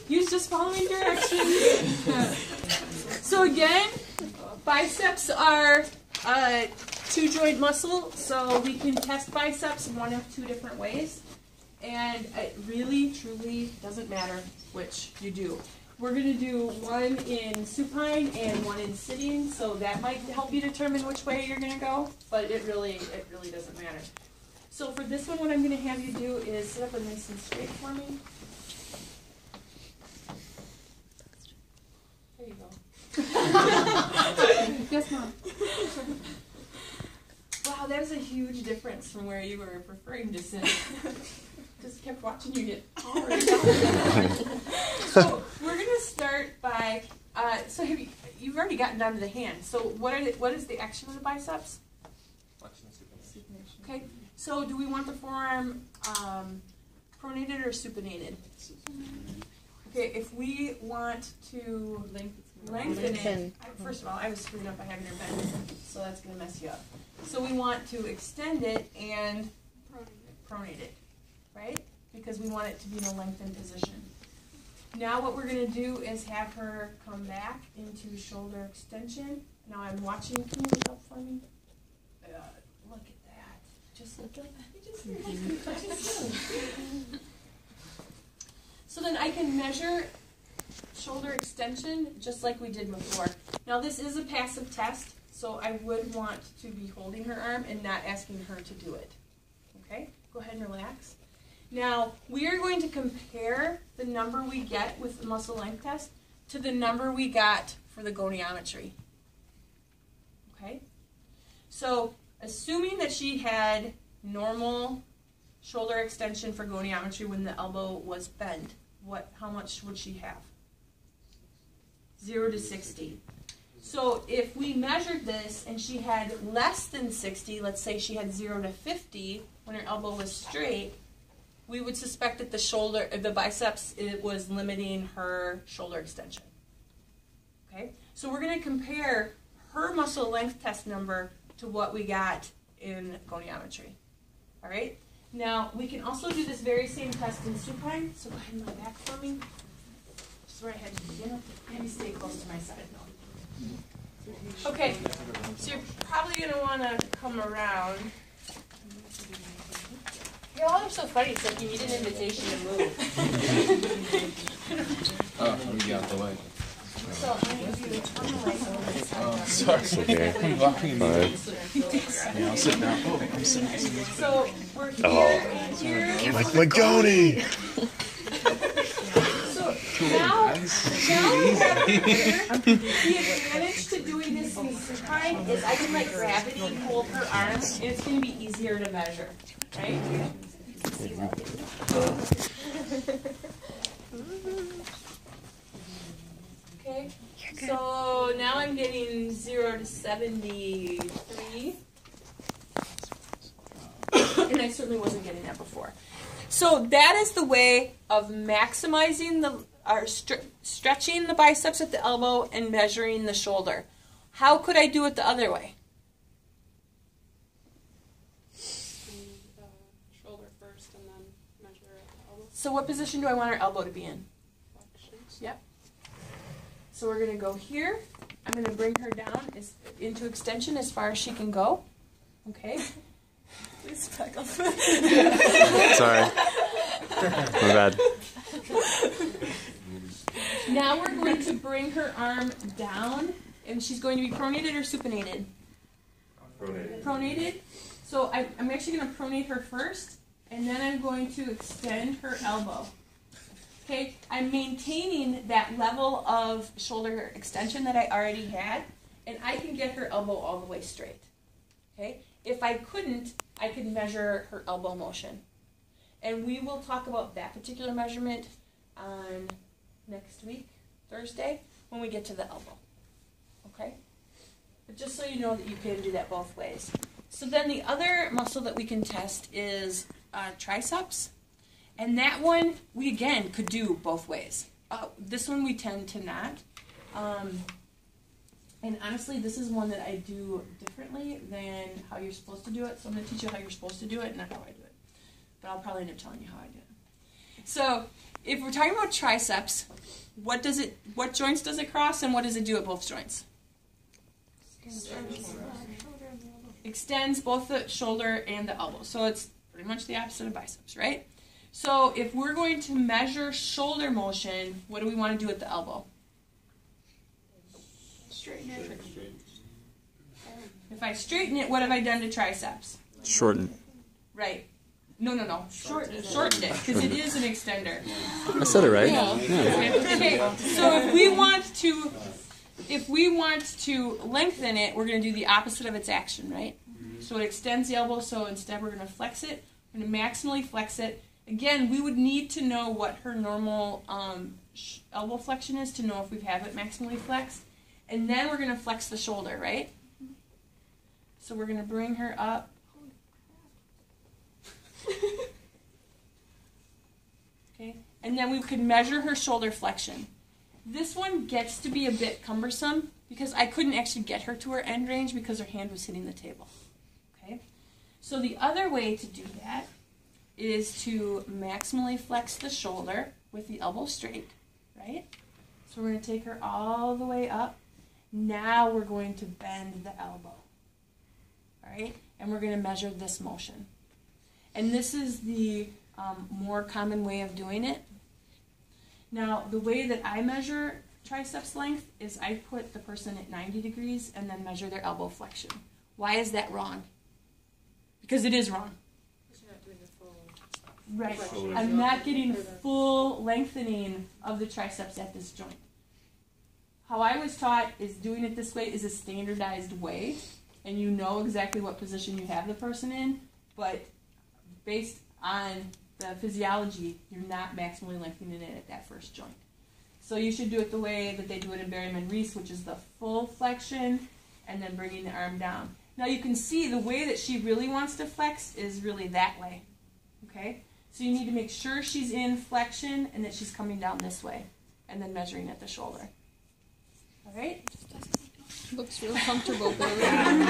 He's just following directions. So again, biceps are a two-joint muscle, so we can test biceps one of two different ways. And it really, truly doesn't matter which you do. We're going to do one in supine and one in sitting, so that might help you determine which way you're going to go, but it really doesn't matter. So for this one, what I'm going to have you do is sit up and nice and straight for me. There you go. Yes, Mom. Wow, that was a huge difference from where you were preferring to sit. Just kept watching you get taller and taller. So we're going to start by, so you've already gotten down to the hand. So what is the action of the biceps? Flexion, supination. Okay, so do we want the forearm pronated or supinated? Okay, if we want to lengthen it, first of all, I was screwing up by having her bend, so that's going to mess you up. So we want to extend it and pronate it, right? Because we want it to be in a lengthened position. Now what we're going to do is have her come back into shoulder extension. Now I'm watching. Can you look up for me? Look at that. Just look at that. So then I can measure shoulder extension just like we did before. Now this is a passive test, so I would want to be holding her arm and not asking her to do it. Okay? Go ahead and relax. Now, we are going to compare the number we get with the muscle length test to the number we got for the goniometry. Okay? So, assuming that she had normal shoulder extension for goniometry when the elbow was bent, how much would she have? 0 to 60. So, if we measured this and she had less than 60, let's say she had 0 to 50 when her elbow was straight, we would suspect that the biceps, it was limiting her shoulder extension. Okay? So we're going to compare her muscle length test number to what we got in goniometry. All right? Now, we can also do this very same test in supine. So go ahead and lie back for me. Just where I had to begin. Maybe stay close to my side. No. Okay. So you're probably going to want to come around. Y'all are so funny, it's like you need an invitation to move. Oh, let me get out the way. So I'm going to do the turn away. Oh, sorry. Okay. I'm blocking you. Yeah, I'll sit down. Oh, I'm sitting. So we're here and here. Like Magoni! So now we have the advantage to doing this in supine is I can let gravity hold her arm, and it's going to be easier to measure. Right? Okay, so now I'm getting 0 to 73. And I certainly wasn't getting that before. So that is the way of maximizing stretching the biceps at the elbow and measuring the shoulder. How could I do it the other way? So what position do I want our elbow to be in? Yep. So we're going to go here. I'm going to bring her down into extension as far as she can go. Okay. Please back up. Sorry. My bad. Now we're going to bring her arm down, and she's going to be pronated or supinated? Pronated. Pronated. So I'm actually going to pronate her first. And then I'm going to extend her elbow. Okay, I'm maintaining that level of shoulder extension that I already had, and I can get her elbow all the way straight. Okay, if I couldn't, I could measure her elbow motion. And we will talk about that particular measurement on next week, Thursday, when we get to the elbow. Okay? But just so you know that you can do that both ways. So then the other muscle that we can test is triceps, and that one we again could do both ways. This one we tend to not, and honestly this is one that I do differently than how you're supposed to do it, so I'm going to teach you how you're supposed to do it, not how I do it, but I'll probably end up telling you how I do it. So if we're talking about triceps, what joints does it cross, and what does it do at both joints? Extends both the shoulder and the elbow. So it's pretty much the opposite of biceps, right? So if we're going to measure shoulder motion, what do we want to do at the elbow? Straighten it. If I straighten it, what have I done to triceps? Shorten. Right. No. Shortened it, because it is an extender. I said it right. Yeah. Okay. So if we want to lengthen it, we're going to do the opposite of its action, right? So it extends the elbow, so instead we're going to flex it. We're going to maximally flex it. Again, we would need to know what her normal elbow flexion is to know if we have it maximally flexed. And then we're going to flex the shoulder, right? So we're going to bring her up. Okay, and then we could measure her shoulder flexion. This one gets to be a bit cumbersome because I couldn't actually get her to her end range because her hand was hitting the table. Okay, so the other way to do that is to maximally flex the shoulder with the elbow straight, right? So we're going to take her all the way up. Now we're going to bend the elbow, all right? And we're going to measure this motion. And this is the more common way of doing it. Now, the way that I measure triceps length is I put the person at 90 degrees and then measure their elbow flexion. Why is that wrong? Because it is wrong. You're not doing the full. Right. I'm not getting full lengthening of the triceps at this joint. How I was taught is doing it this way is a standardized way, and you know exactly what position you have the person in, but based on the physiology, you're not maximally lengthening it at that first joint. So you should do it the way that they do it in Berryman-Reese, which is the full flexion and then bringing the arm down. Now you can see the way that she really wants to flex is really that way. Okay? So you need to make sure she's in flexion and that she's coming down this way and then measuring at the shoulder. All right? Looks real comfortable, Billy.